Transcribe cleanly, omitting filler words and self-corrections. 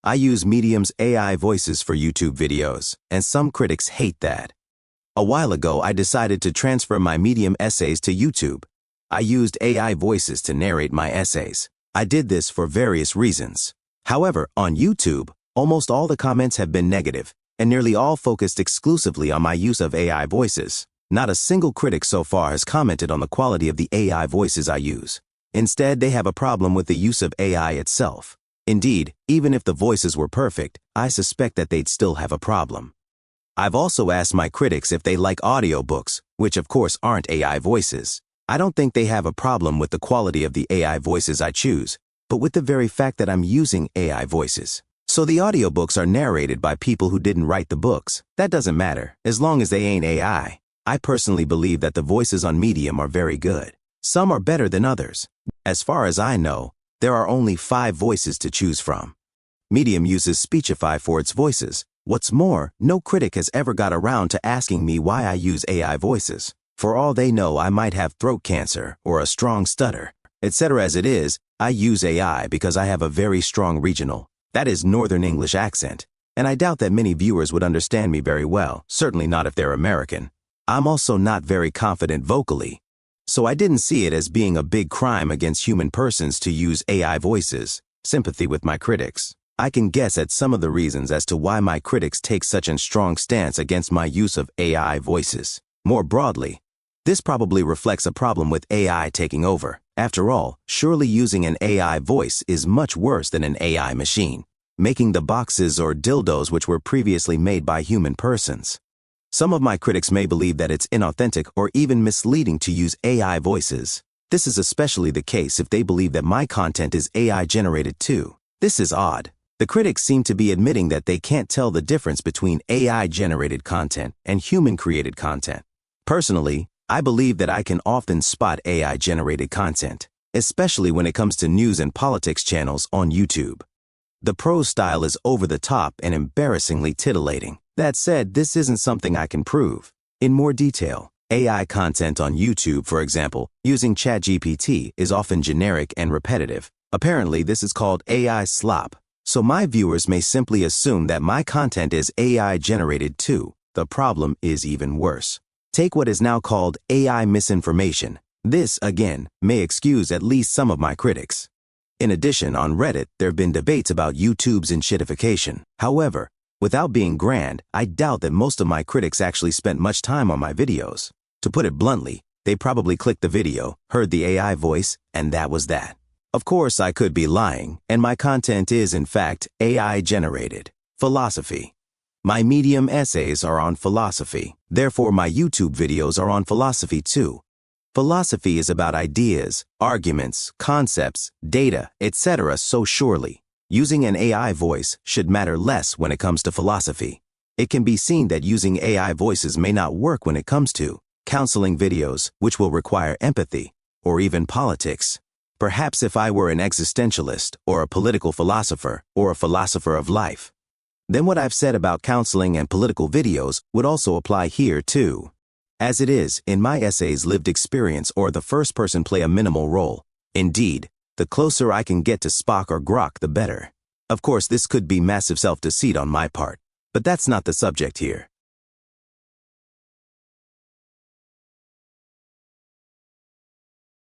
I use Medium's AI voices for YouTube videos, and some critics hate that. A while ago, I decided to transfer my Medium essays to YouTube. I used AI voices to narrate my essays. I did this for various reasons. However, on YouTube, almost all the comments have been negative, and nearly all focused exclusively on my use of AI voices. Not a single critic so far has commented on the quality of the AI voices I use. Instead, they have a problem with the use of AI itself. Indeed, even if the voices were perfect, I suspect that they'd still have a problem. I've also asked my critics if they like audiobooks, which of course aren't AI voices. I don't think they have a problem with the quality of the AI voices I choose, but with the very fact that I'm using AI voices. So the audiobooks are narrated by people who didn't write the books. That doesn't matter, as long as they ain't AI. I personally believe that the voices on Medium are very good. Some are better than others. As far as I know, there are only 5 voices to choose from. Medium uses Speechify for its voices. What's more, no critic has ever got around to asking me why I use AI voices. For all they know, I might have throat cancer or a strong stutter, etc. As it is, I use AI because I have a very strong regional, that is Northern English accent, and I doubt that many viewers would understand me very well, certainly not if they're American. I'm also not very confident vocally, so I didn't see it as being a big crime against human persons to use AI voices. Sympathy with my critics. I can guess at some of the reasons as to why my critics take such a strong stance against my use of AI voices. More broadly, this probably reflects a problem with AI taking over. After all, surely using an AI voice is much worse than an AI machine, making the boxes or dildos which were previously made by human persons. Some of my critics may believe that it's inauthentic or even misleading to use AI voices. This is especially the case if they believe that my content is AI generated too. This is odd. The critics seem to be admitting that they can't tell the difference between AI-generated content and human-created content. Personally, I believe that I can often spot AI-generated content, especially when it comes to news and politics channels on YouTube. The prose style is over the top and embarrassingly titillating. That said, this isn't something I can prove. In more detail, AI content on YouTube, for example, using ChatGPT, is often generic and repetitive. Apparently, this is called AI slop. So my viewers may simply assume that my content is AI generated too. The problem is even worse. Take what is now called AI misinformation. This, again, may excuse at least some of my critics. In addition, on Reddit, there have been debates about YouTube's enshittification. However, without being grand, I doubt that most of my critics actually spent much time on my videos. To put it bluntly, they probably clicked the video, heard the AI voice, and that was that. Of course, I could be lying, and my content is, in fact, AI-generated. Philosophy. My Medium essays are on philosophy. Therefore, my YouTube videos are on philosophy too. Philosophy is about ideas, arguments, concepts, data, etc. So surely, using an AI voice should matter less when it comes to philosophy. It can be seen that using AI voices may not work when it comes to counseling videos, which will require empathy, or even politics. Perhaps if I were an existentialist, or a political philosopher, or a philosopher of life, then what I've said about counseling and political videos would also apply here too. As it is, in my essays, lived experience or the first person play a minimal role. Indeed, the closer I can get to Spock or Grok, the better. Of course, this could be massive self-deceit on my part, but that's not the subject here.